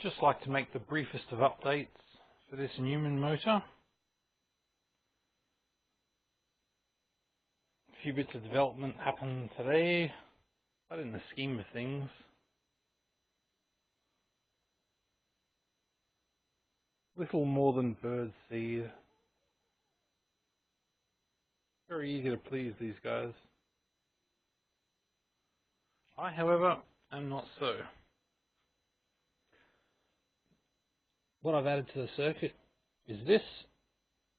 Just like to make the briefest of updates for this Newman motor. A few bits of development happened today, but in the scheme of things, little more than bird's seed. Very easy to please these guys. I, however, am not so. What I've added to the circuit is this.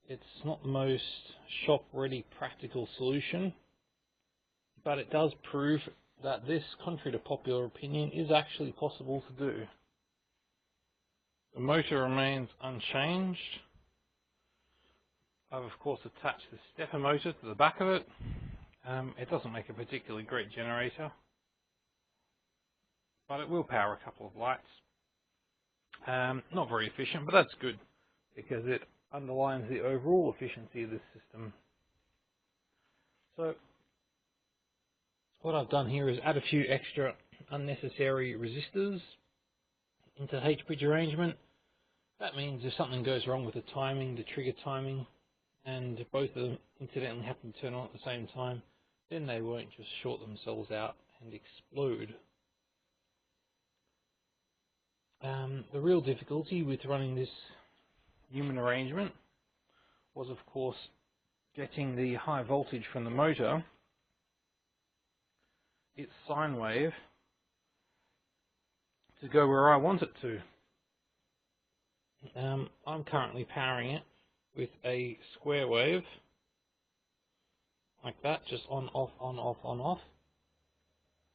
It's not the most shop-ready practical solution, but it does prove that this, contrary to popular opinion, is actually possible to do. The motor remains unchanged. I've of course attached the stepper motor to the back of it. It doesn't make a particularly great generator, but it will power a couple of lights. Not very efficient, but that's good because it underlines the overall efficiency of this system. So what I've done here is add a few extra unnecessary resistors into the H-bridge arrangement. That means if something goes wrong with the timing, the trigger timing, and both of them incidentally happen to turn on at the same time, then they won't just short themselves out and explode. The real difficulty with running this Newman arrangement was, of course, getting the high voltage from the motor, its sine wave, to go where I want it to. I'm currently powering it with a square wave, like that, just on, off, on, off, on, off.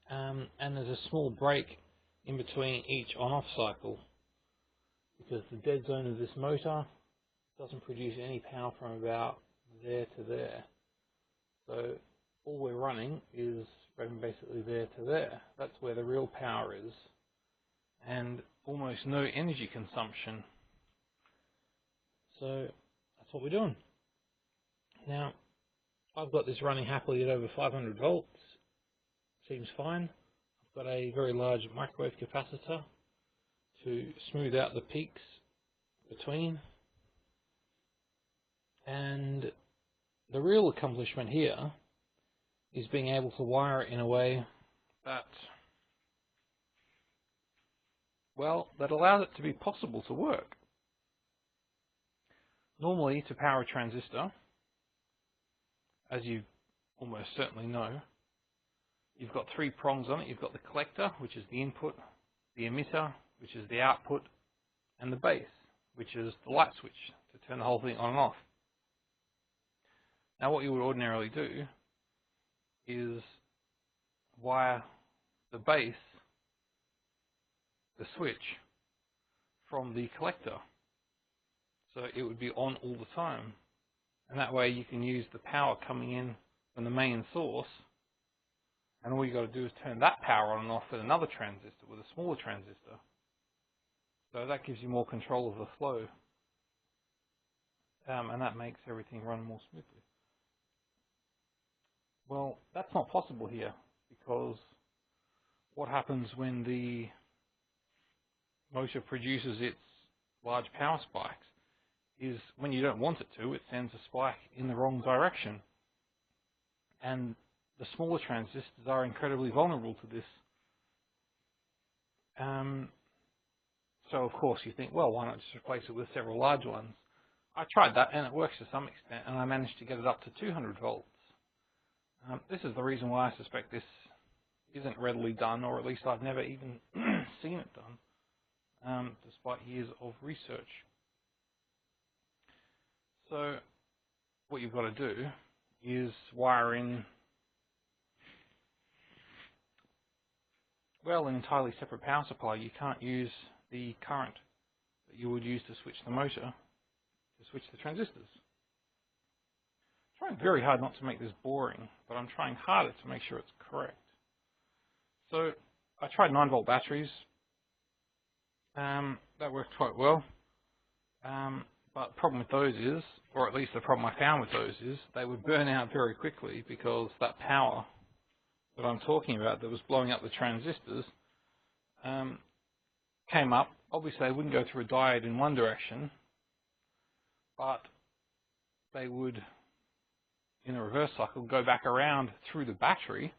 And there's a small break in between each on-off cycle, because the dead zone of this motor doesn't produce any power from about there to there. So all we're running is from basically there to there. That's where the real power is, and almost no energy consumption. So that's what we're doing. Now, I've got this running happily at over 500 volts. Seems fine. I've got a very large microwave capacitor to smooth out the peaks between. And the real accomplishment here is being able to wire it in a way that, well, that allows it to be possible to work. Normally, to power a transistor, as you almost certainly know, you've got three prongs on it. You've got the collector, which is the input, the emitter, which is the output, and the base, which is the light switch to turn the whole thing on and off. Now, what you would ordinarily do is wire the base, the switch, from the collector. So it would be on all the time. And that way you can use the power coming in from the main source, and all you got to do is turn that power on and off with another transistor, with a smaller transistor. So that gives you more control of the flow. And that makes everything run more smoothly. Well, that's not possible here, because what happens when the motor produces its large power spikes is, when you don't want it to, it sends a spike in the wrong direction. And the smaller transistors are incredibly vulnerable to this. So of course you think, well, why not just replace it with several large ones? I tried that and it works to some extent, and I managed to get it up to 200 volts. This is the reason why I suspect this isn't readily done, or at least I've never even seen it done, despite years of research. So what you've got to do is wire in, well, an entirely separate power supply. You can't use the current that you would use to switch the motor to switch the transistors. I'm trying very hard not to make this boring, but I'm trying harder to make sure it's correct. So I tried 9-volt batteries. That worked quite well. But the problem with those is, or at least the problem I found with those is, they would burn out very quickly, because that power that I'm talking about that was blowing up the transistors came up obviously they wouldn't go through a diode in one direction, but they would, in a reverse cycle, go back around through the battery,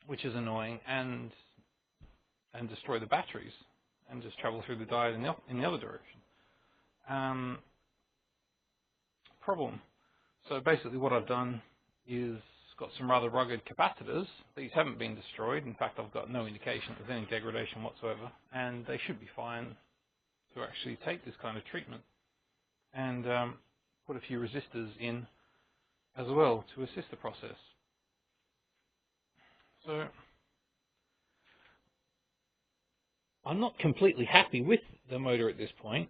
which is annoying, and destroy the batteries, and just travel through the diode in the other direction. Problem. So basically what I've done is got some rather rugged capacitors. These haven't been destroyed. In fact, I've got no indication of any degradation whatsoever, and they should be fine to actually take this kind of treatment. And put a few resistors in as well to assist the process. So I'm not completely happy with the motor at this point.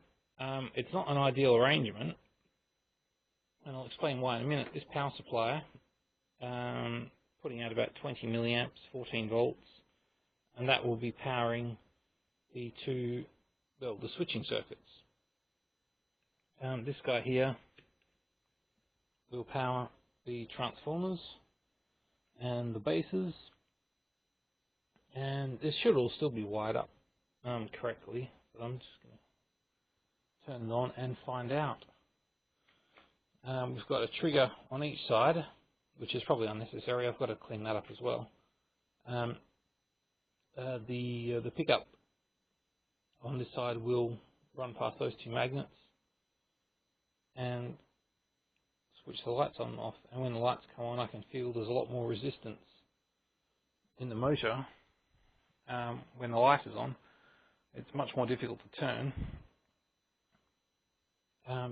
It's not an ideal arrangement, and I'll explain why in a minute. This power supply, putting out about 20 milliamps, 14 volts, and that will be powering the switching circuits. This guy here will power the transformers and the bases, and this should all still be wired up correctly, but I'm just going to turn it on and find out. We've got a trigger on each side, which is probably unnecessary. I've got to clean that up as well. The pickup on this side will run past those two magnets and switch the lights on and off. And when the lights come on, I can feel there's a lot more resistance in the motor. When the light is on, it's much more difficult to turn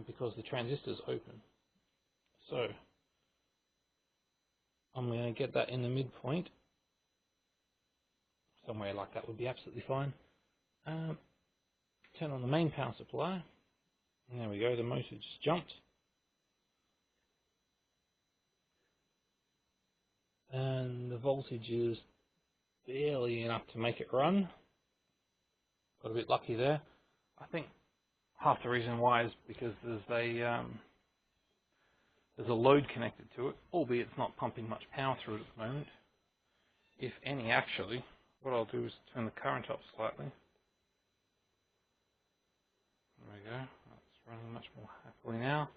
because the transistor's open. So I'm going to get that in the midpoint. Somewhere like that would be absolutely fine. Turn on the main power supply. And there we go, the motor just jumped. And the voltage is barely enough to make it run. Got a bit lucky there. I think half the reason why is because there's a load connected to it, albeit it's not pumping much power through it at the moment. If any, actually. What I'll do is turn the current up slightly. There we go. That's running much more happily now.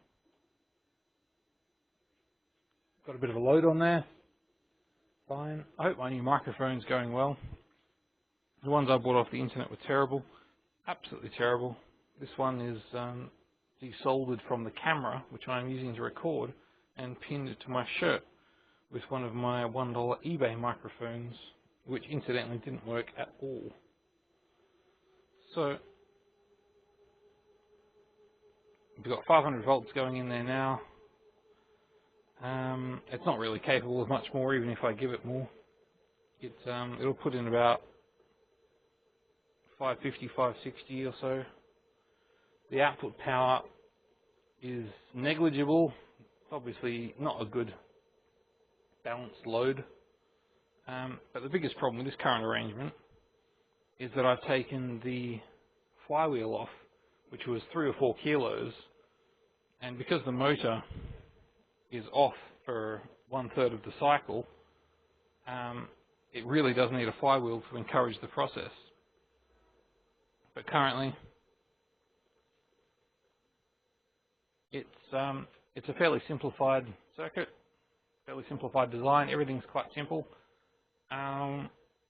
Got a bit of a load on there. Fine. I hope my new microphone's going well. The ones I bought off the internet were terrible. Absolutely terrible. This one is desoldered from the camera, which I'm using to record, and pinned to my shirt with one of my $1 eBay microphones, which incidentally didn't work at all. So we've got 500 volts going in there now. It's not really capable of much more, even if I give it more. It'll put in about 550, 560 or so. The output power is negligible. It's obviously not a good balanced load. But the biggest problem with this current arrangement is that I've taken the flywheel off, which was 3 or 4 kilos, and because the motor is off for 1/3 of the cycle, it really does need a flywheel to encourage the process. But currently, it's a fairly simplified circuit, fairly simplified design. Everything's quite simple,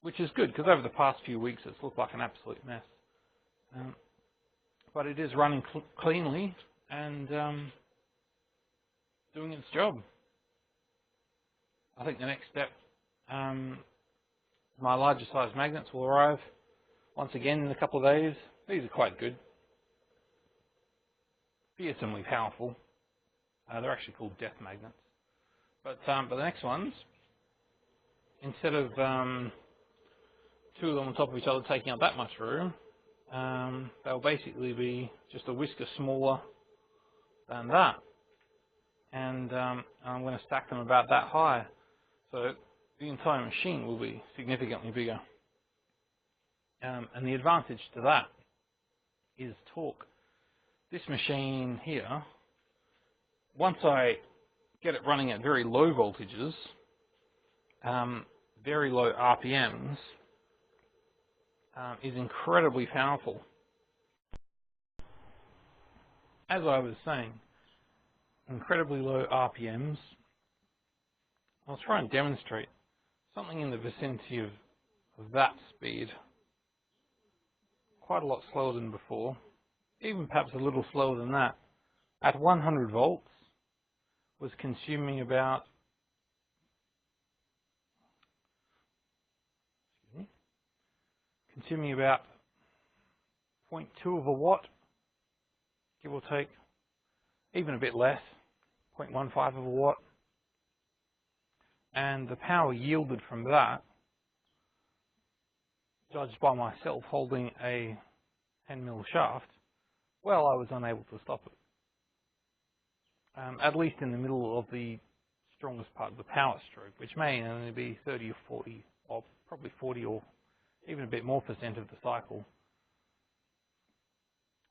which is good because over the past few weeks it's looked like an absolute mess. But it is running cleanly and doing its job. I think the next step, my larger size magnets will arrive once again in a couple of days. These are quite good, fearsomely powerful. They're actually called death magnets. But the next ones, instead of 2 of them on top of each other taking up that much room, they'll basically be just a whisker smaller than that. And I'm going to stack them about that high. So the entire machine will be significantly bigger. And the advantage to that is torque. This machine here, once I get it running at very low voltages, very low RPMs, is incredibly powerful. As I was saying, incredibly low RPMs. I'll try and demonstrate something in the vicinity of that speed. Quite a lot slower than before, even perhaps a little slower than that. At 100 volts, was consuming about 0.2 of a watt, give or take, even a bit less, 0.15 of a watt. And the power yielded from that, judged by myself holding a 10mm shaft, well, I was unable to stop it. At least in the middle of the strongest part of the power stroke, which may only be 30 or 40, or probably 40 or even a bit more percent of the cycle.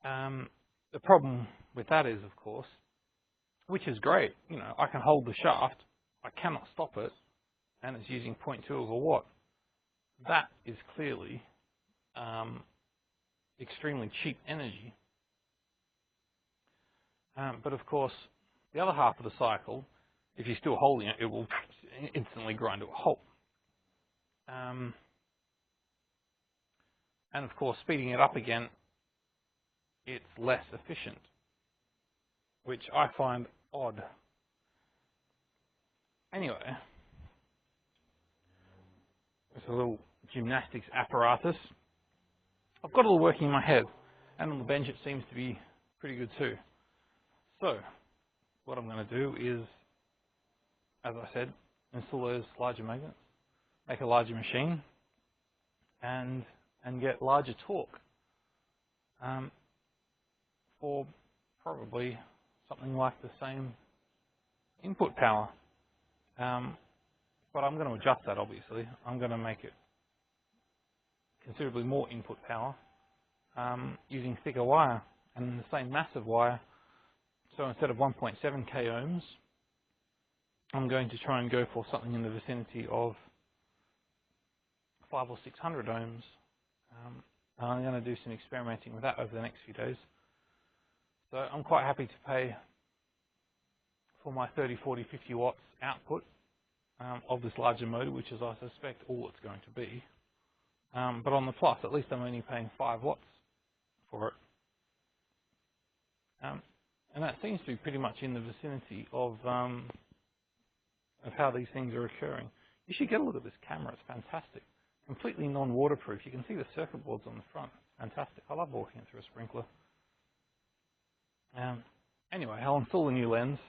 The problem with that is, of course, which is great, you know, I can hold the shaft, I cannot stop it, and it's using 0.2 of a watt. That is clearly extremely cheap energy. But of course, the other half of the cycle, if you're still holding it, it will instantly grind to a halt. And of course, speeding it up again, it's less efficient, which I find odd. Anyway, it's a little gymnastics apparatus. I've got it all working in my head, and on the bench it seems to be pretty good too. So, what I'm going to do is, as I said, install those larger magnets, make a larger machine, and get larger torque for probably something like the same input power. But I'm going to adjust that, obviously. I'm going to make it considerably more input power using thicker wire and the same massive wire. So instead of 1.7k ohms, I'm going to try and go for something in the vicinity of 500 or 600 ohms. I'm going to do some experimenting with that over the next few days. So I'm quite happy to pay for my 30, 40, 50 watts output of this larger motor, which is, I suspect, all it's going to be. But on the plus, at least I'm only paying 5 watts for it. And that seems to be pretty much in the vicinity of how these things are occurring. You should get a look at this camera. It's fantastic. Completely non-waterproof. You can see the circuit boards on the front. Fantastic. I love walking through a sprinkler. Anyway, I'll install a new lens.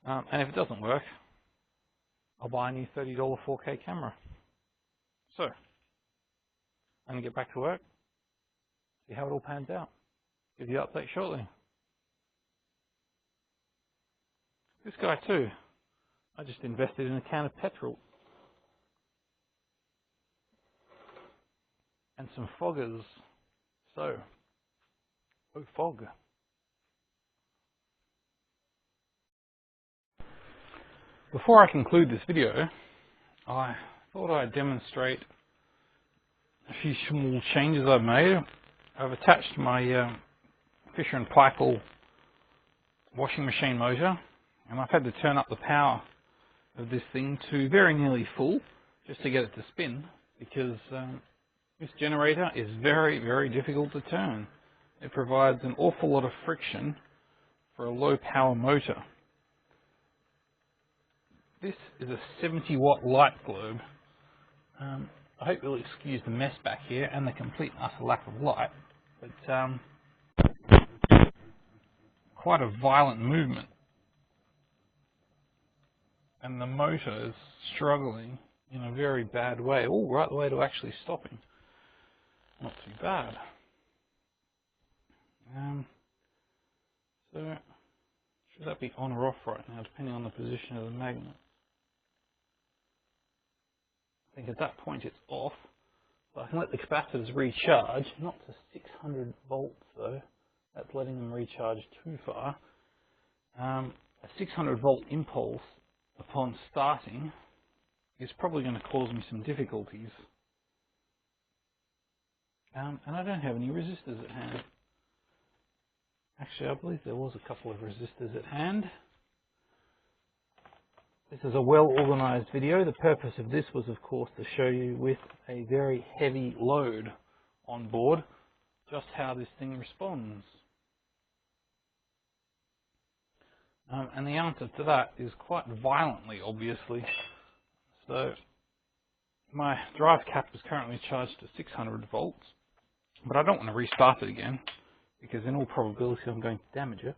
And if it doesn't work, I'll buy a new $30 4K camera. So, I'm going to get back to work, see how it all pans out. Give you an update shortly. This guy too, I just invested in a can of petrol. And some foggers. So, oh fog. Before I conclude this video, I thought I'd demonstrate a few small changes I've made. I've attached my Fisher & Paykel washing machine motor, and I've had to turn up the power of this thing to very nearly full just to get it to spin, because this generator is very, very difficult to turn. It provides an awful lot of friction for a low power motor. This is a 70 watt light globe. I hope you'll excuse the mess back here and the complete and utter lack of light, but quite a violent movement. And the motor is struggling in a very bad way. Oh, right the way to actually stopping. Not too bad. So, should that be on or off right now, depending on the position of the magnet? I think at that point it's off. So I can let the capacitors recharge, not to 600 volts though. That's letting them recharge too far. A 600 volt impulse upon starting is probably going to cause me some difficulties. And I don't have any resistors at hand. Actually, I believe there was a couple of resistors at hand. This is a well-organized video. The purpose of this was, of course, to show you with a very heavy load on board just how this thing responds. And the answer to that is quite violently, obviously. So my drive cap is currently charged to 600 volts, but I don't want to restart it again because in all probability I'm going to damage it.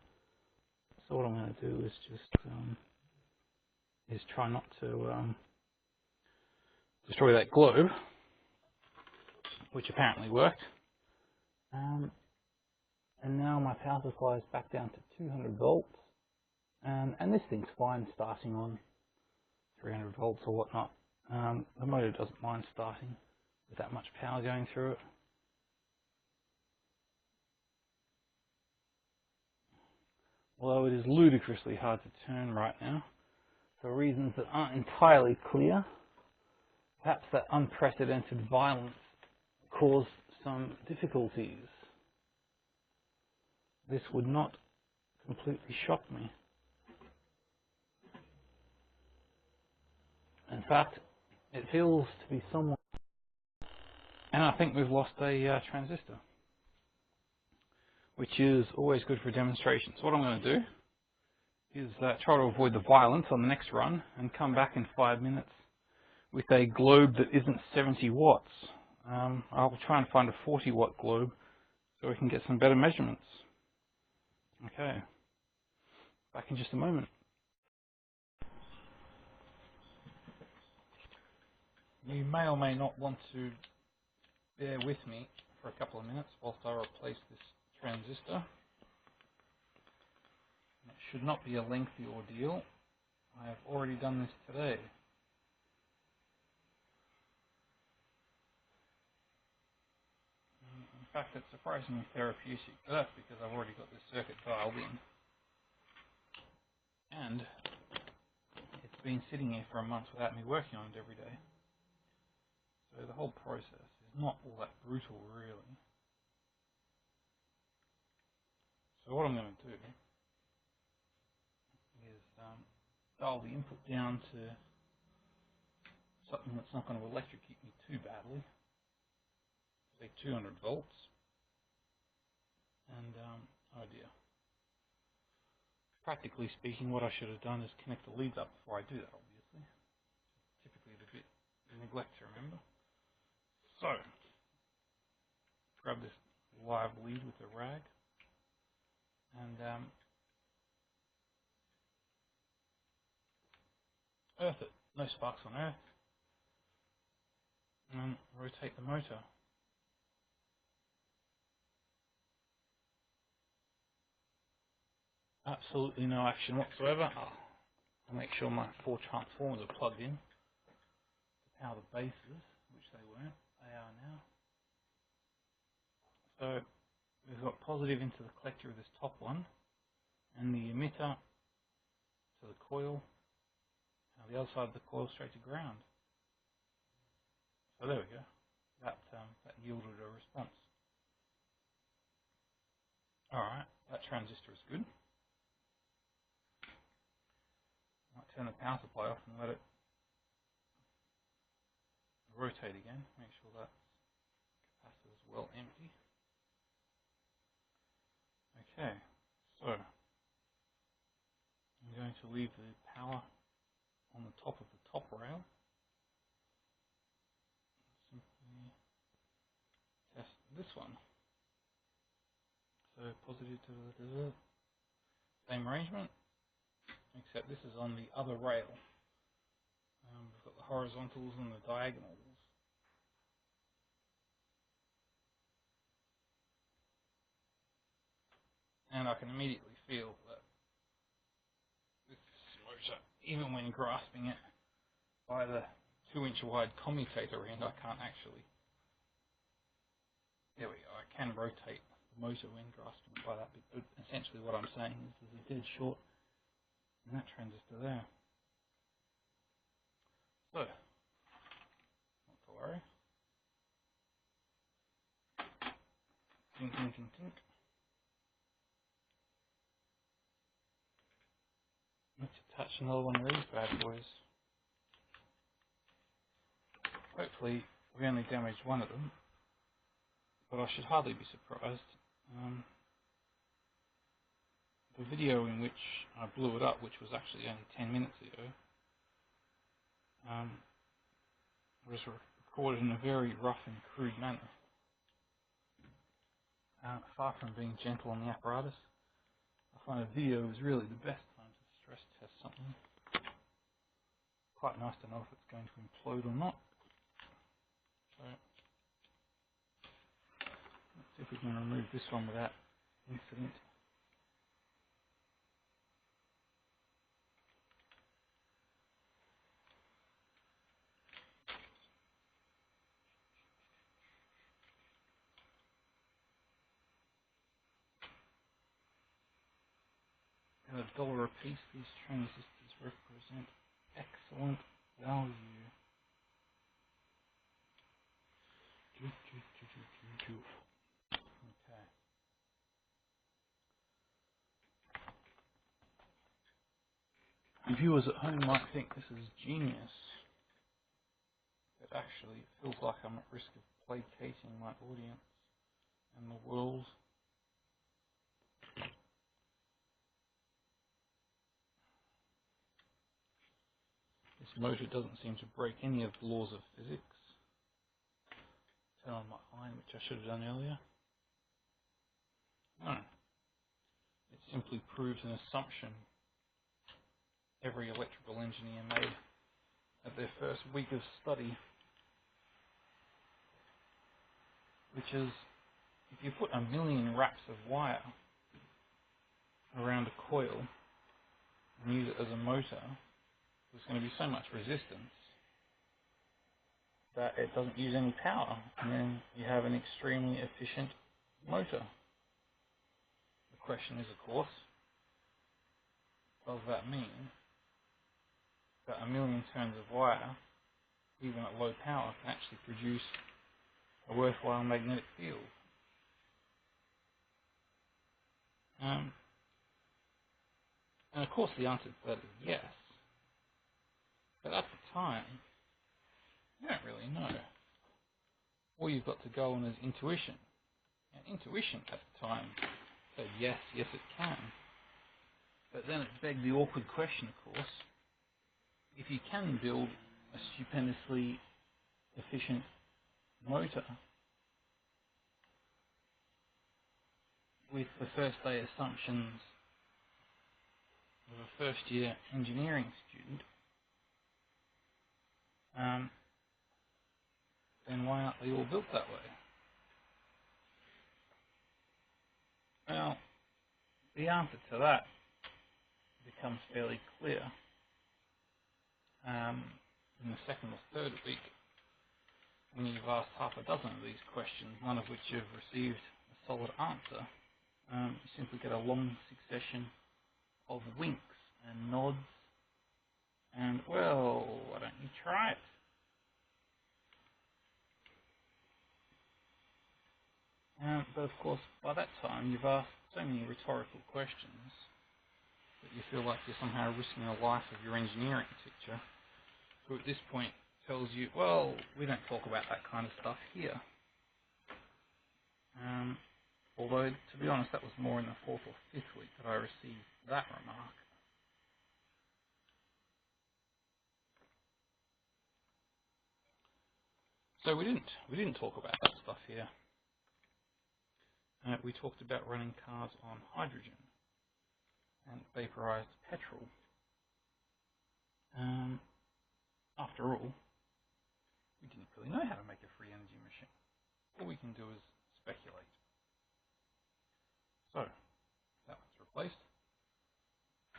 So what I'm going to do is just try not to destroy that globe, which apparently worked. And now my power supply is back down to 200 volts. And this thing's fine starting on 300 volts or whatnot. The motor doesn't mind starting with that much power going through it. Although it is ludicrously hard to turn right now, for reasons that aren't entirely clear. Perhaps that unprecedented violence caused some difficulties. This would not completely shock me. In fact, it feels to be somewhat... And I think we've lost a transistor, which is always good for a demonstration. So what I'm going to do is try to avoid the violence on the next run and come back in 5 minutes with a globe that isn't 70 watts. I'll try and find a 40 watt globe so we can get some better measurements. Okay, back in just a moment. You may or may not want to bear with me for a couple of minutes whilst I replace this transistor. It should not be a lengthy ordeal. I have already done this today. In fact, it's surprisingly therapeutic, but that's because I've already got this circuit dialed in. And it's been sitting here for a month without me working on it every day. So the whole process is not all that brutal, really. So what I'm going to do is dial the input down to something that's not going to electrocute me too badly. Say 200 volts. And, oh dear. Practically speaking, what I should have done is connect the leads up before I do that, obviously. Typically a bit neglect to remember. So, grab this live lead with a rag and earth it. No sparks on earth. And then rotate the motor. Absolutely no action whatsoever. I'll make sure my 4 transformers are plugged in to power the bases, which they weren't. They are now. So we've got positive into the collector of this top one, and the emitter to the coil, and the other side of the coil straight to ground. So there we go. That yielded a response. Alright, that transistor is good. Might turn the power supply off and let it rotate again. Make sure that capacitor is well empty. Okay, so I'm going to leave the power on the top of the top rail. Simply test this one. So positive to the same arrangement, except this is on the other rail. We've got the horizontals and the diagonals. And I can immediately feel that this motor, even when grasping it by the 2-inch wide commutator end, I can't actually. There we go, I can rotate the motor when grasping it by that bit, but essentially what I'm saying is there's a dead short in that transistor there. So, not to worry. Tink, tink, tink, tink. Need to touch another one of these bad boys. Hopefully we only damaged one of them, but I should hardly be surprised. The video in which I blew it up, which was actually only 10 minutes ago, was recorded in a very rough and crude manner. Far from being gentle on the apparatus, I find a video is really the best time to stress test something. Quite nice to know if it's going to implode or not. So, let's see if we can remove this one without incident. At $1 a piece, these transistors represent excellent value. Okay. Viewers at home might think this is genius, but actually it feels like I'm at risk of placating my audience and the world. This motor doesn't seem to break any of the laws of physics. Turn on my line, which I should have done earlier. No. It simply proves an assumption every electrical engineer made at their first week of study, which is if you put 1,000,000 wraps of wire around a coil and use it as a motor, there's going to be so much resistance that it doesn't use any power, and then you have an extremely efficient motor. The question is, of course, does that mean that 1,000,000 turns of wire, even at low power, can actually produce a worthwhile magnetic field? And of course the answer to that is yes. But at the time, you don't really know. All you've got to go on is intuition. And intuition at the time said yes, yes it can. But then it begged the awkward question, of course. If you can build a stupendously efficient motor with the first day assumptions of a first year engineering student, then why aren't they all built that way? Well, the answer to that becomes fairly clear in the second or third week, when you've asked half a dozen of these questions, none of which you've received a solid answer. You simply get a long succession of winks and nods and, well, why don't you try it? But of course, by that time, you've asked so many rhetorical questions that you feel like you're somehow risking the life of your engineering teacher, who at this point tells you, well, we don't talk about that kind of stuff here. Although, to be honest, that was more in the 4th or 5th week that I received that remark. So we didn't talk about that stuff here. We talked about running cars on hydrogen and vaporized petrol. After all, we didn't really know how to make a free energy machine. All we can do is speculate. So, that one's replaced.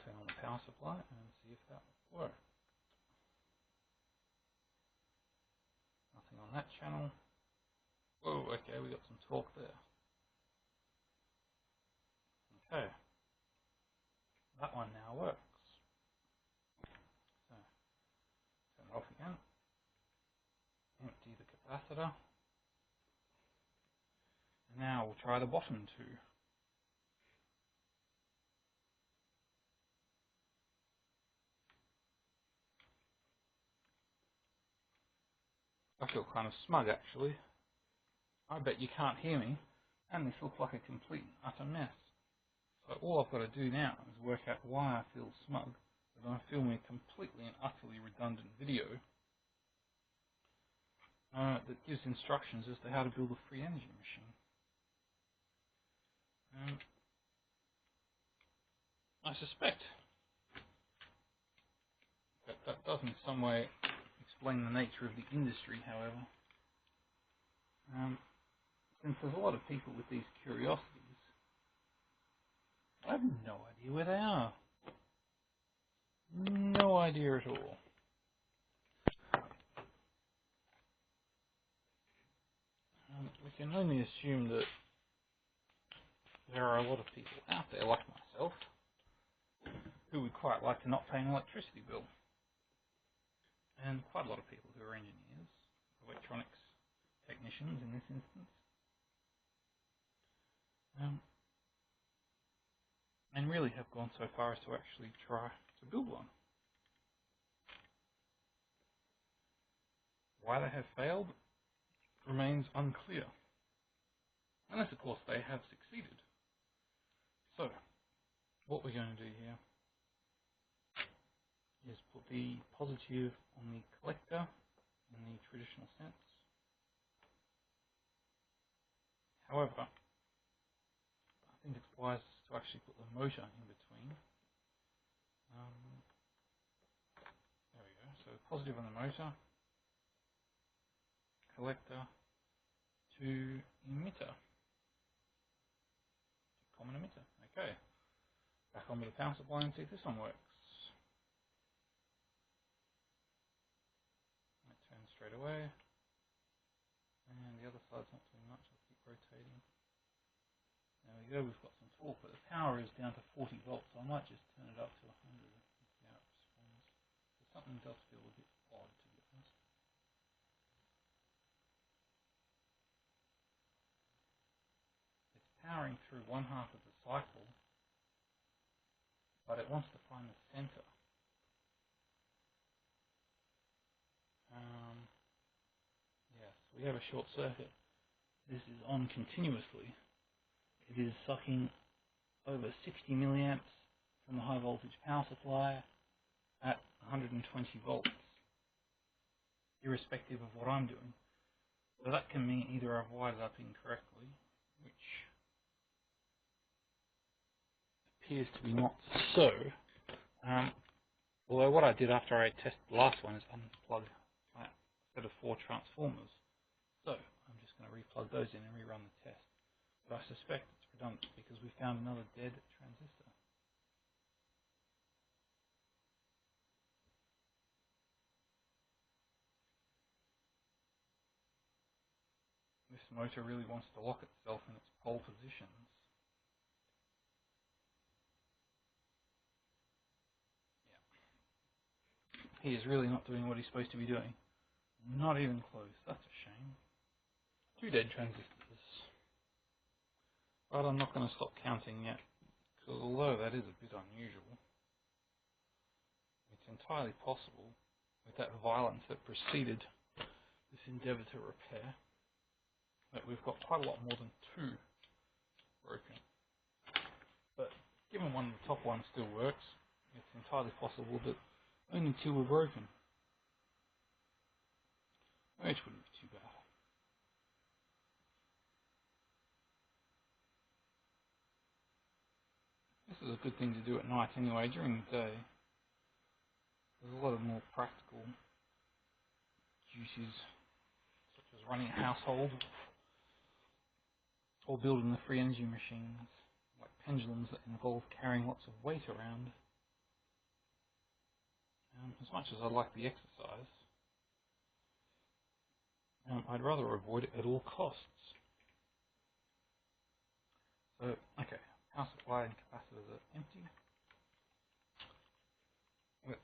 Turn on the power supply and see if that will work. Nothing on that channel. Whoa, okay, we got some torque there. Okay. That one now works. So, turn it off again. Empty the capacitor. Now we'll try the bottom two. I feel kind of smug actually. I bet you can't hear me, and this looks like a complete and utter mess. So all I've got to do now is work out why I feel smug, that I'm filming a completely and utterly redundant video that gives instructions as to how to build a free energy machine. I suspect that does in some way explain the nature of the industry, however. Since there's a lot of people with these curiosities, I have no idea where they are. No idea at all. We can only assume that there are a lot of people out there like myself who would quite like to not pay an electricity bill. And quite a lot of people who are engineers, electronics technicians in this instance, and really have gone so far as to actually try to build one. Why they have failed remains unclear, unless of course they have succeeded. So, what we're going to do here is put the positive on the collector in the traditional sense. However, I think it's wise to actually put the motor in between. There we go. So positive on the motor, collector to emitter, common emitter. Okay. Back on with the power supply and see if this one works. It turns straight away. And the other side's not doing much, I'll keep rotating. There we go, we've got some torque, but the power is down to 40 volts, so I might just turn it up to 100 and see how it responds. So something does feel a bit odd, to be honest. It's powering through one half of the cycle, but it wants to find the center. Yes, we have a short circuit. This is on continuously. It is sucking over 60 milliamps from the high voltage power supply at 120 volts, irrespective of what I'm doing. So that can mean either I've wired it up incorrectly, which appears to be not so. Although what I did after I tested the last one is unplug a set of 4 transformers. So I'm just going to replug those in and rerun the test. But I suspect it's redundant because we found another dead transistor. This motor really wants to lock itself in its pole positions. He is really not doing what he's supposed to be doing. Not even close. That's a shame. 2 dead transistors. But I'm not going to stop counting yet, because although that is a bit unusual, it's entirely possible, with that violence that preceded this endeavour to repair, that we've got quite a lot more than 2 broken. But given one of the top ones still works, it's entirely possible that only 2 were broken. Which wouldn't be too bad. This is a good thing to do at night anyway. During the day, there's a lot of more practical duties, such as running a household or building the free energy machines, like pendulums that involve carrying lots of weight around. As much as I like the exercise, I'd rather avoid it at all costs. So, okay, power supply and capacitors are empty. Let's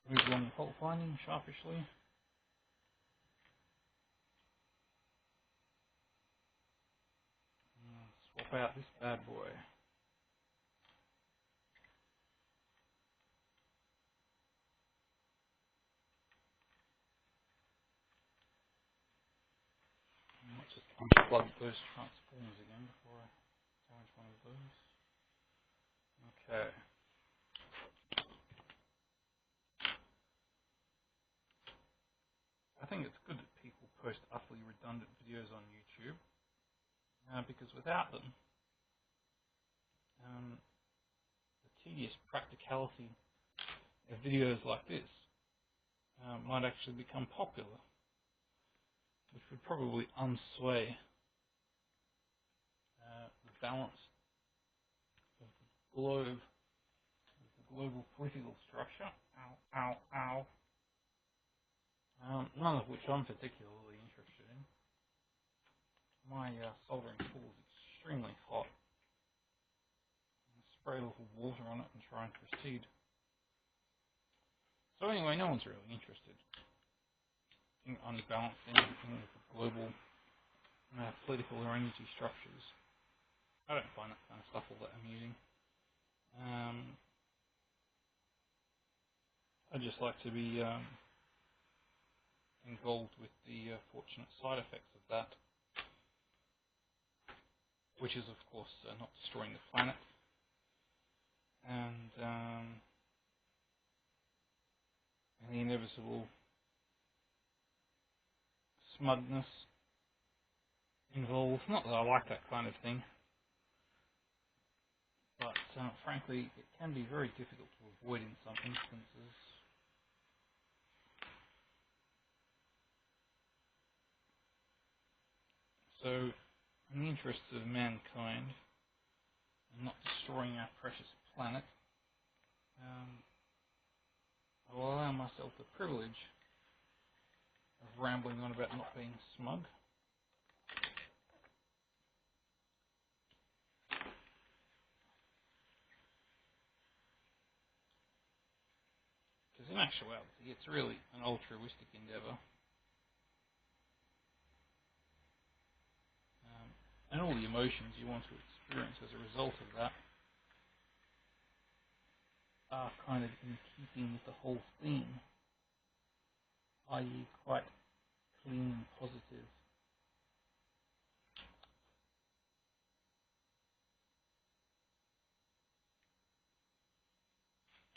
move along the fault finding sharpishly. out this bad boy. I might just unplug those transformers again before I damage one of those. Okay. I think it's good that people post utterly redundant videos on YouTube, because without them, the tedious practicality of videos like this might actually become popular, which would probably unsway the balance of the globe, of the global political structure. Ow, ow, ow. None of which I'm particularly interested in. My soldering tool is extremely hot. Spray a little water on it and try and proceed. So anyway, no one's really interested in unbalancing the global political or energy structures. I don't find that kind of stuff all that amusing. I just like to be involved with the fortunate side effects of that, which is of course not destroying the planet and the inevitable smugness involved. Not that I like that kind of thing, but frankly it can be very difficult to avoid in some instances. So, in the interests of mankind, and not destroying our precious planet, I will allow myself the privilege of rambling on about not being smug. Because in actuality, it's really an altruistic endeavour. And all the emotions you want to experience as a result of that are kind of in keeping with the whole theme, i.e. quite clean and positive.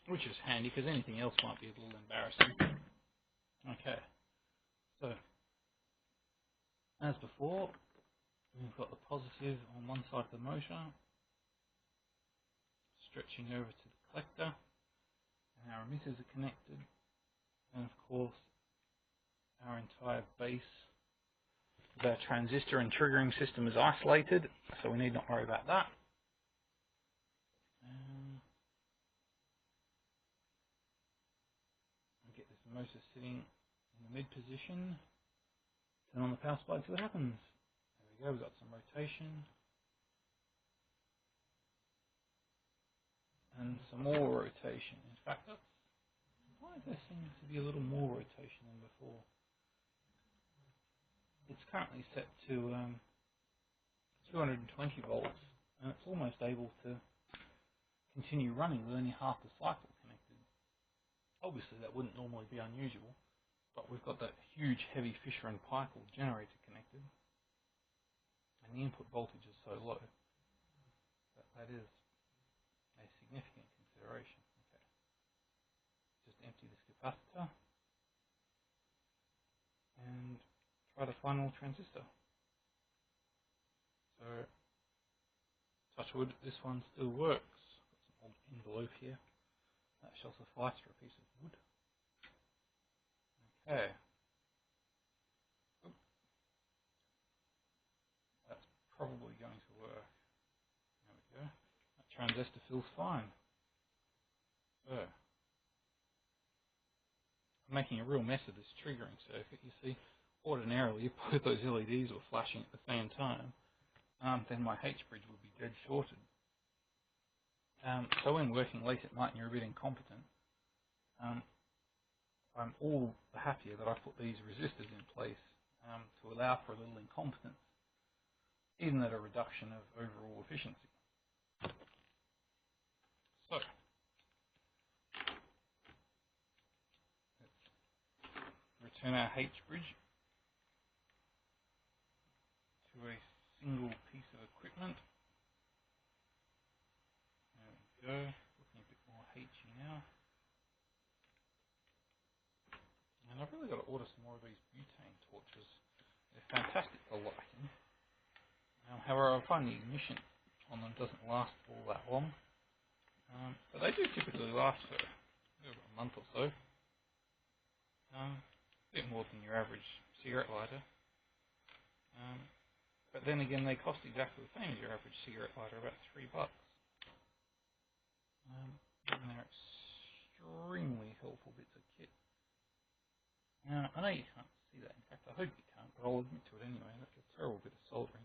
Which is handy, because anything else might be a little embarrassing. Okay, so, as before, we've got the positive on one side of the motor, stretching over to the collector, and our emitters are connected, and of course our entire base of our transistor and triggering system is isolated, so we need not worry about that. Get this motor sitting in the mid position, turn on the power supply, see what happens. There we go, we've got some rotation. And some more rotation. In fact, why there seems to be a little more rotation than before? It's currently set to 220 volts, and it's almost able to continue running with only half the cycle connected. Obviously, that wouldn't normally be unusual, but we've got that huge, heavy Fisher and Paykel generator connected, and the input voltage is so low that is a significant consideration. Okay. Just empty this capacitor and try the final transistor. So, touch wood, this one still works. Got some old envelope here. That shall suffice for a piece of wood. Okay. Oop. That's probably going to work. There we go. That transistor feels fine. So, I'm making a real mess of this triggering circuit. You see, ordinarily, if both those LEDs were flashing at the same time, then my H-bridge would be dead shorted. So when working late at night and you're a bit incompetent, I'm all the happier that I put these resistors in place to allow for a little incompetence even at a reduction of overall efficiency. So let's return our H bridge to a single piece of equipment. There we go, looking a bit more H-y now. And I've really got to order some more of these butane torches. They're fantastic for lighting. However, I find the ignition on them doesn't last all that long. But they do typically last for a month or so. A bit more than your average cigarette lighter. But then again, they cost exactly the same as your average cigarette lighter, about $3. And they're extremely helpful bits of kit. Now, I know you can't see that. In fact, I hope you can't, but I'll admit to it anyway. That's a terrible bit of soldering.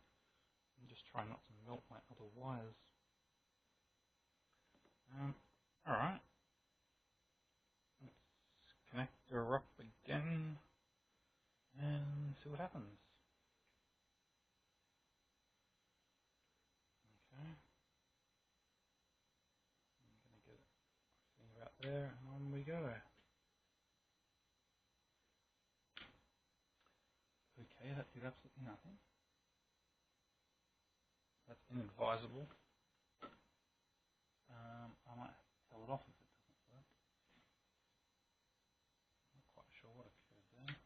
I'm just trying not to melt my other wires. Alright. Let's connect her up again and see what happens. Okay. I'm going to get it about there, and on we go. Okay, that did absolutely nothing. That's inadvisable. I might have to tell it off if it doesn't work. Not quite sure what occurred there.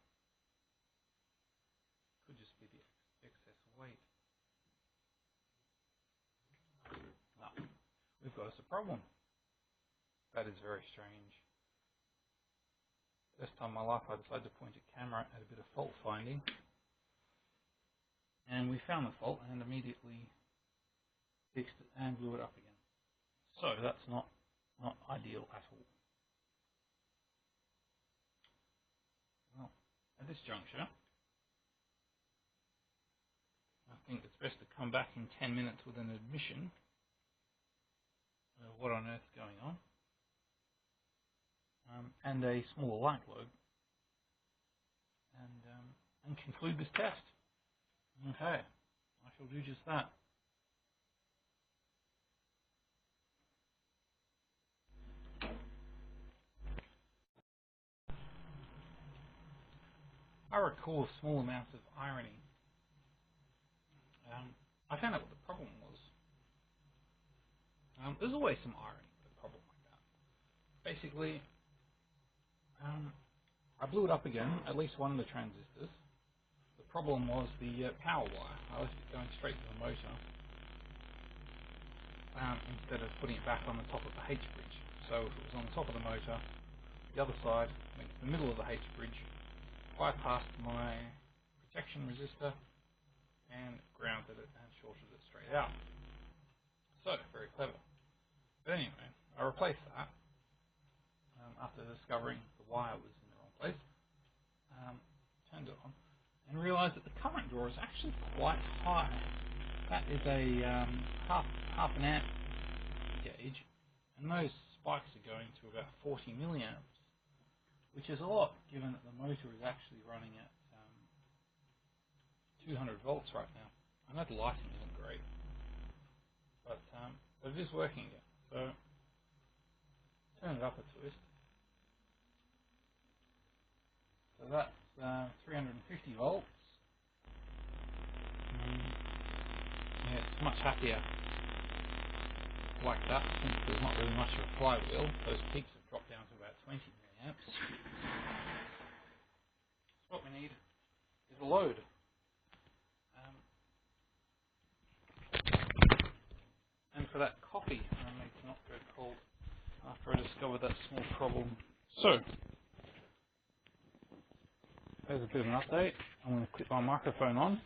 Could just be the excess weight. No, we've got us a problem. That is very strange. First time in my life I decided to point a camera at a bit of fault finding. And we found the fault and immediately fixed it and blew it up again. So that's not ideal at all. Well, at this juncture, I think it's best to come back in 10 minutes with an admission of what on earth is going on, and a smaller light globe, and conclude this test. Okay, I shall do just that. I recall small amounts of irony. I found out what the problem was. There's always some irony with a problem like that. Basically, I blew it up again, at least one of the transistors. The problem was the power wire. I left it going straight to the motor instead of putting it back on the top of the H bridge. So if it was on the top of the motor, the other side went to the middle of the H bridge, bypassed my protection resistor, and grounded it and shorted it straight out. So, very clever. But anyway, I replaced that after discovering the wire was in the wrong place. Turned it on and realised that the current draw is actually quite high. That is a half an amp gauge, and those spikes are going to about 40 milliamps, which is a lot given that the motor is actually running at 200 volts right now. I know the lighting isn't great, but it is working again. So turn it up a twist. So that's 350 volts. Yeah, it's much happier like that, since there's not really much of a flywheel. Those peaks have dropped down to about 20 milliamps. So what we need is a load. And for that coffee, I made it not go cold after I discovered that small problem. So, there's a bit of an update. I'm going to clip my microphone on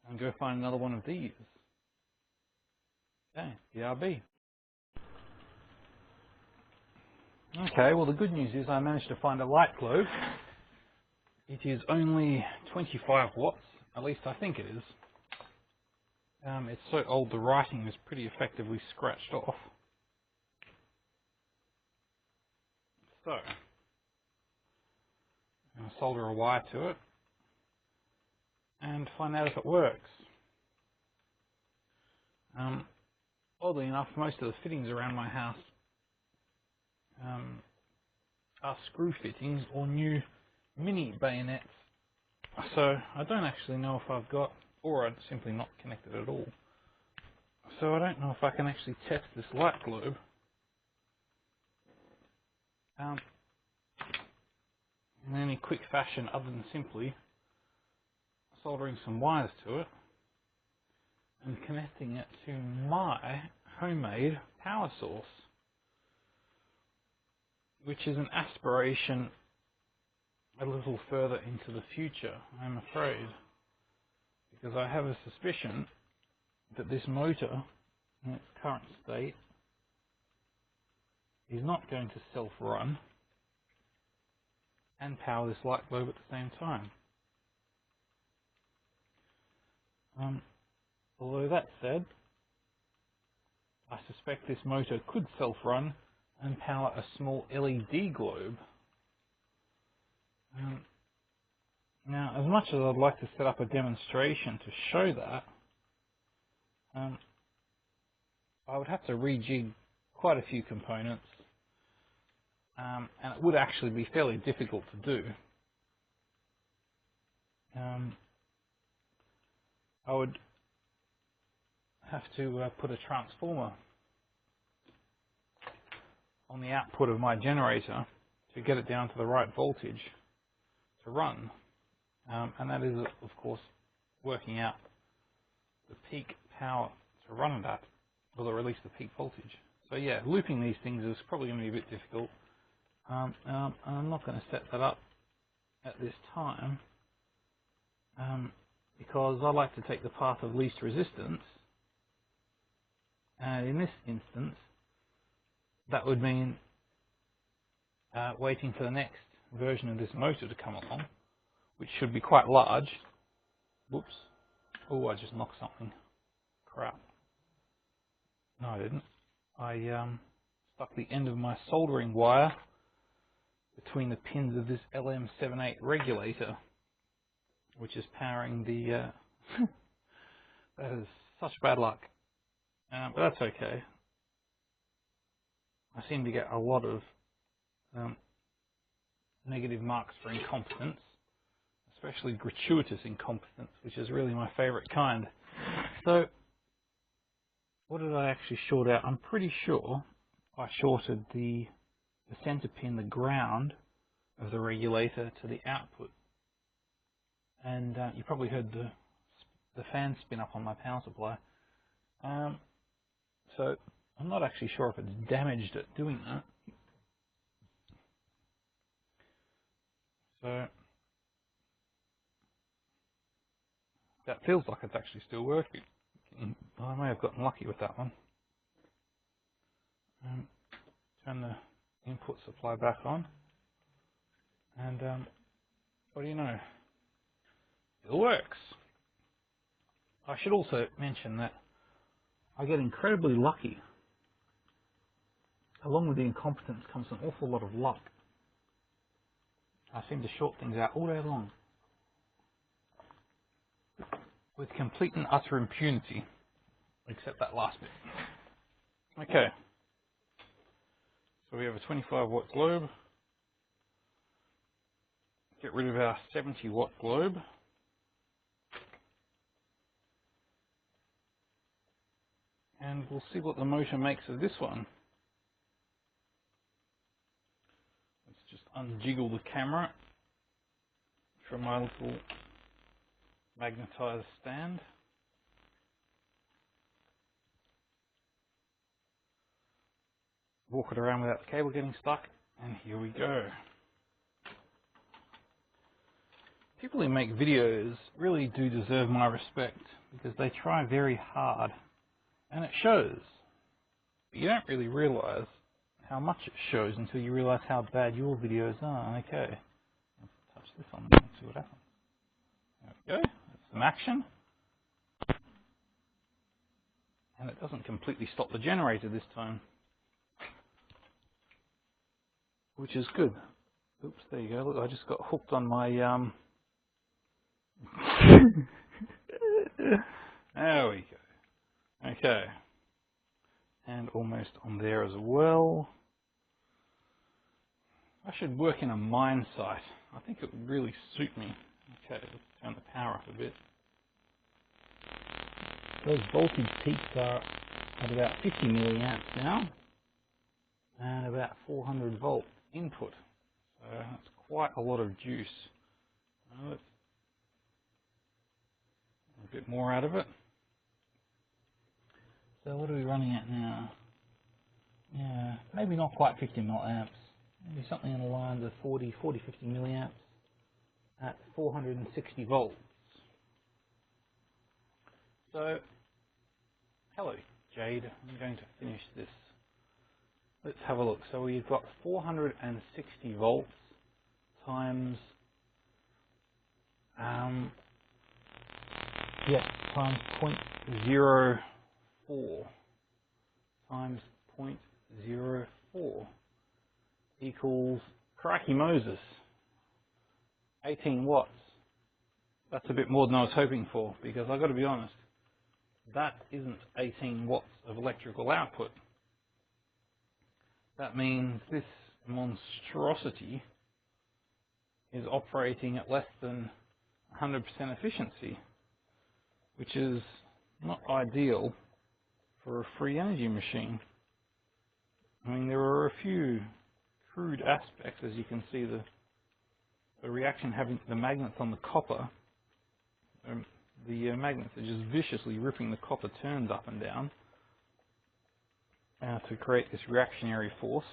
and go find another one of these. Okay, BRB. Okay, well the good news is I managed to find a light globe. It is only 25 watts, at least I think it is. It's so old the writing is pretty effectively scratched off. So, I'm going to solder a wire to it and find out if it works. Oddly enough, most of the fittings around my house are screw fittings or new mini bayonets, so I don't actually know if I've got, or I'm simply not connected at all, so I don't know if I can actually test this light globe in any quick fashion other than simply soldering some wires to it and connecting it to my homemade power source, which is an aspiration a little further into the future, I'm afraid, because I have a suspicion that this motor in its current state is not going to self-run and power this light globe at the same time. Although that said, I suspect this motor could self-run and power a small LED globe. Now, as much as I'd like to set up a demonstration to show that, I would have to rejig quite a few components, and it would actually be fairly difficult to do. I would have to put a transformer on the output of my generator to get it down to the right voltage to run, and that is, of course, working out the peak power to run it at, or to release the peak voltage. So yeah, looping these things is probably going to be a bit difficult. I'm not going to set that up at this time, because I like to take the path of least resistance, and in this instance that would mean waiting for the next version of this motor to come along, which should be quite large. Whoops. Oh, I just knocked something. Crap. No, I didn't. I stuck the end of my soldering wire between the pins of this LM78 regulator, which is powering the... that is such bad luck. But that's okay. I seem to get a lot of negative marks for incompetence, especially gratuitous incompetence, which is really my favourite kind. So, what did I actually short out? I'm pretty sure I shorted the centre pin, the ground of the regulator, to the output. And you probably heard the fan spin up on my power supply. So I'm not actually sure if it's damaged at doing that. So that feels like it's actually still working. I may have gotten lucky with that one. Turn the input supply back on, and what do you know? It works. I should also mention that I get incredibly lucky. Along with the incompetence comes an awful lot of luck. I seem to short things out all day long with complete and utter impunity, except that last bit. Okay, so we have a 25 watt globe. Get rid of our 70 watt globe. And we'll see what the motor makes of this one. Let's just unjiggle the camera from my little magnetized stand. Walk it around without the cable getting stuck, and here we go. People who make videos really do deserve my respect, because they try very hard, and it shows. But you don't really realise how much it shows until you realise how bad your videos are. Okay, let's touch this on and see what happens. There we go, that's some action. And it doesn't completely stop the generator this time, which is good. Oops, there you go. Look, I just got hooked on my there we go. Okay. And almost on there as well. I should work in a mine site. I think it would really suit me. Okay, let's turn the power up a bit. Those voltage peaks are at about 50 milliamps now, and about 400 volt input. So that's quite a lot of juice. Let's a bit more out of it. So what are we running at now? Yeah, maybe not quite 50 milliamps. Maybe something in the lines of 40, 50 milliamps at 460 volts. So, hello Jade, I'm going to finish this. Let's have a look. So we've got 460 volts times, times 0.04 times 0.04 equals, crikey Moses, 18 watts. That's a bit more than I was hoping for, because I've got to be honest, that isn't 18 watts of electrical output. That means this monstrosity is operating at less than 100% efficiency, which is not ideal for a free energy machine. I mean, there are a few crude aspects, as you can see, the reaction having the magnets on the copper. The magnets are just viciously ripping the copper turns up and down to create this reactionary force.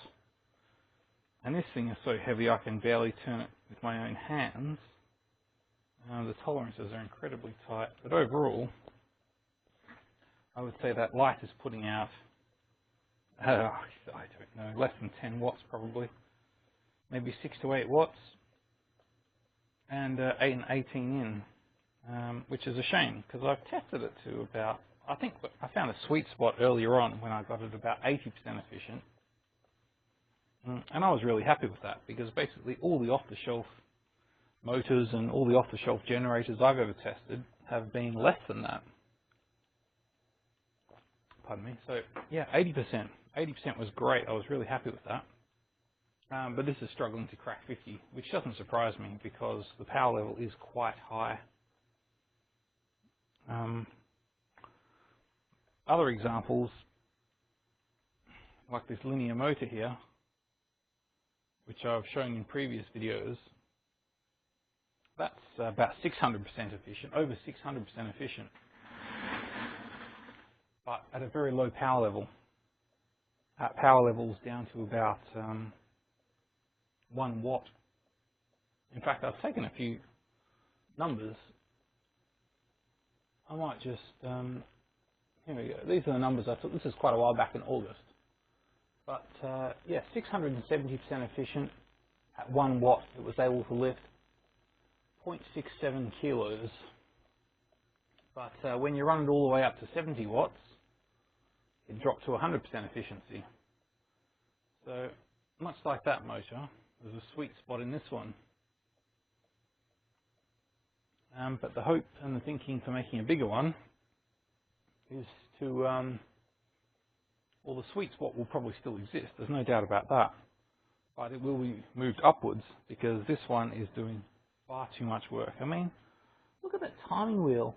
And this thing is so heavy I can barely turn it with my own hands. The tolerances are incredibly tight, but overall, I would say that light is putting out, I don't know, less than 10 watts probably, maybe 6 to 8 watts, and 18 in, which is a shame, because I've tested it to about, I think I found a sweet spot earlier on when I got it about 80% efficient, and I was really happy with that, because basically all the off-the-shelf motors and all the off-the-shelf generators I've ever tested have been less than that. Pardon me. So yeah, 80%. 80% was great. I was really happy with that. But this is struggling to crack 50, which doesn't surprise me because the power level is quite high. Other examples, like this linear motor here, which I've shown in previous videos, that's about 600% efficient, over 600% efficient, but at a very low power level. At power levels down to about 1 watt. In fact, I've taken a few numbers. I might just, here we go. These are the numbers I took. This is quite a while back in August. But yeah, 670% efficient. At 1 watt, it was able to lift 0.67 kilos. But when you run it all the way up to 70 watts, it dropped to 100% efficiency. So, much like that motor, there's a sweet spot in this one. But the hope and the thinking for making a bigger one is to, well, the sweet spot will probably still exist, there's no doubt about that. But it will be moved upwards because this one is doing far too much work. I mean, look at that timing wheel.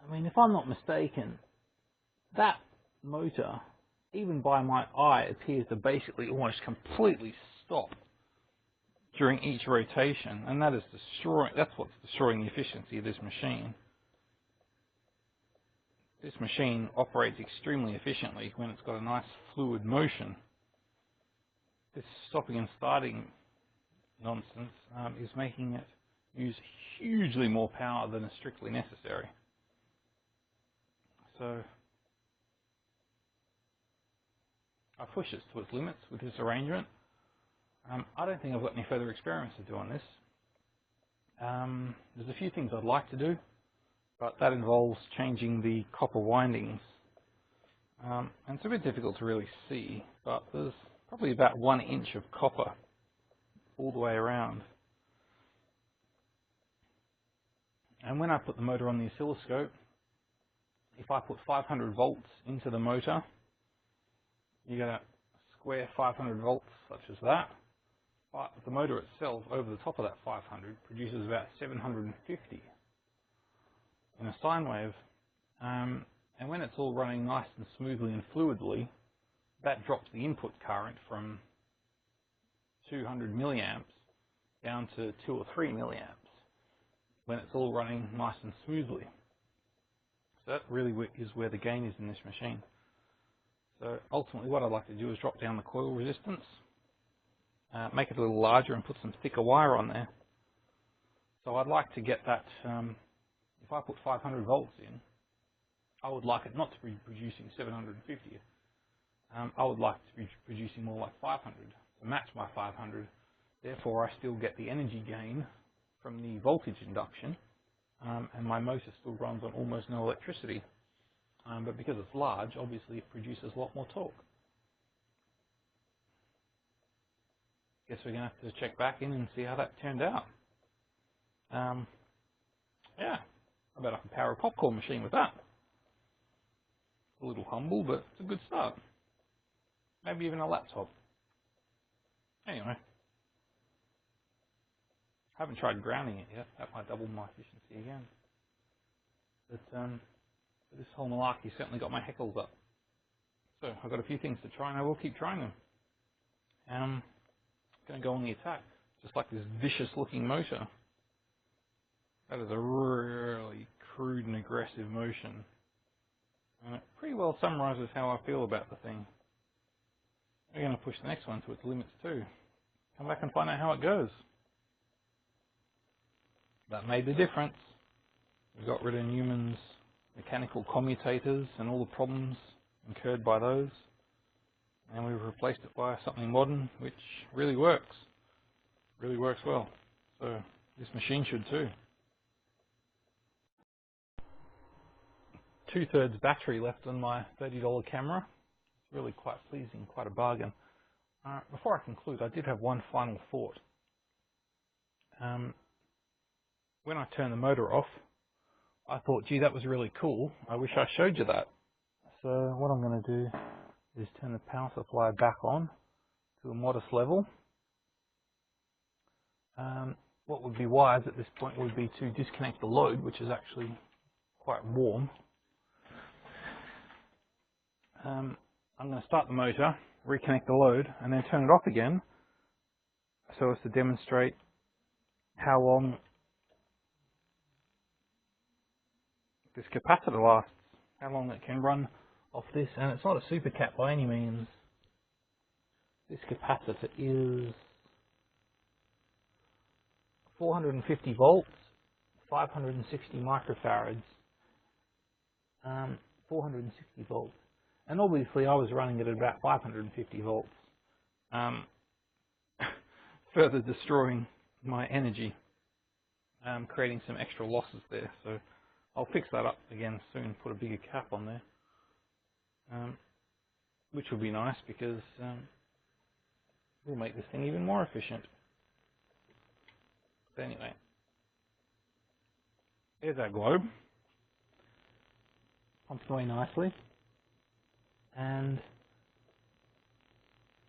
I mean, if I'm not mistaken, that motor, even by my eye, appears to basically almost completely stop during each rotation, and that's what's destroying the efficiency of this machine. This machine operates extremely efficiently when it's got a nice fluid motion. This stopping and starting nonsense is making it use hugely more power than is strictly necessary. So I push it to its limits with this arrangement. I don't think I've got any further experiments to do on this. There's a few things I'd like to do, but that involves changing the copper windings. And it's a bit difficult to really see, but there's probably about 1 inch of copper all the way around. And when I put the motor on the oscilloscope, if I put 500 volts into the motor, you get a square 500 volts such as that. But the motor itself, over the top of that 500, produces about 750 in a sine wave. And when it's all running nice and smoothly and fluidly, that drops the input current from 200 milliamps down to 2 or 3 milliamps when it's all running nice and smoothly. So that really is where the gain is in this machine. So ultimately what I'd like to do is drop down the coil resistance, make it a little larger and put some thicker wire on there. So I'd like to get that, if I put 500 volts in, I would like it not to be producing 750. I would like to be producing more like 500 to match my 500. Therefore I still get the energy gain from the voltage induction, and my motor still runs on almost no electricity. But because it's large, obviously it produces a lot more torque. Guess we're going to have to check back in and see how that turned out. Yeah, I bet I can power a popcorn machine with that. A little humble, but it's a good start. Maybe even a laptop. Anyway, haven't tried grounding it yet. That might double my efficiency again. But this whole malarkey certainly got my heckles up. So I've got a few things to try, and I will keep trying them. Going to go on the attack, just like this vicious-looking motor. That is a really crude and aggressive motion. And it pretty well summarizes how I feel about the thing. We're going to push the next one to its limits too. Come back and find out how it goes. That made the difference. We got rid of Newman's mechanical commutators and all the problems incurred by those. And we've replaced it by something modern, which really works. Really works well. So this machine should too. 2/3 battery left on my $30 camera. It's really quite pleasing, quite a bargain. Before I conclude, I did have one final thought. When I turned the motor off, I thought, gee, that was really cool. I wish I showed you that. So what I'm going to do is turn the power supply back on to a modest level. What would be wise at this point would be to disconnect the load, which is actually quite warm. I'm going to start the motor, reconnect the load, and then turn it off again so as to demonstrate how long this capacitor lasts, how long it can run off this. And it's not a supercap by any means. This capacitor is 450 volts, 560 microfarads, 460 volts. And obviously I was running it at about 550 volts, further destroying my energy, creating some extra losses there. So I'll fix that up again soon, put a bigger cap on there, which will be nice because we'll make this thing even more efficient. But anyway, there's our globe. Pumps away nicely. And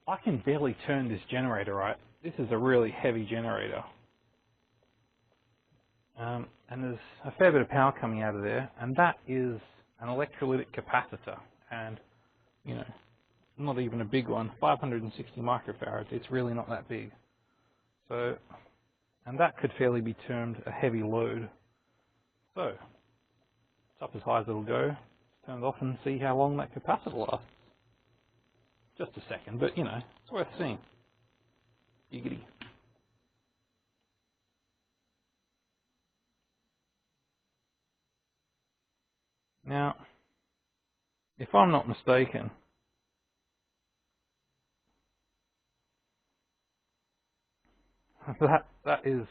I can barely turn this generator right. This is a really heavy generator. And there's a fair bit of power coming out of there, and that is an electrolytic capacitor, and you know, not even a big one, 560 microfarads. It's really not that big. So, and that could fairly be termed a heavy load. So, it's up as high as it'll go. Let's turn it off and see how long that capacitor lasts. Just a second, but you know, it's worth seeing. Giggity. Now, if I'm not mistaken, that is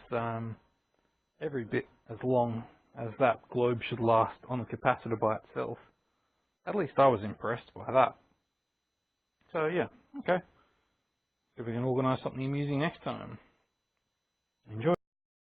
every bit as long as that globe should last on the capacitor by itself. At least I was impressed by that. So yeah, okay. See if we can organise something amusing next time. Enjoy.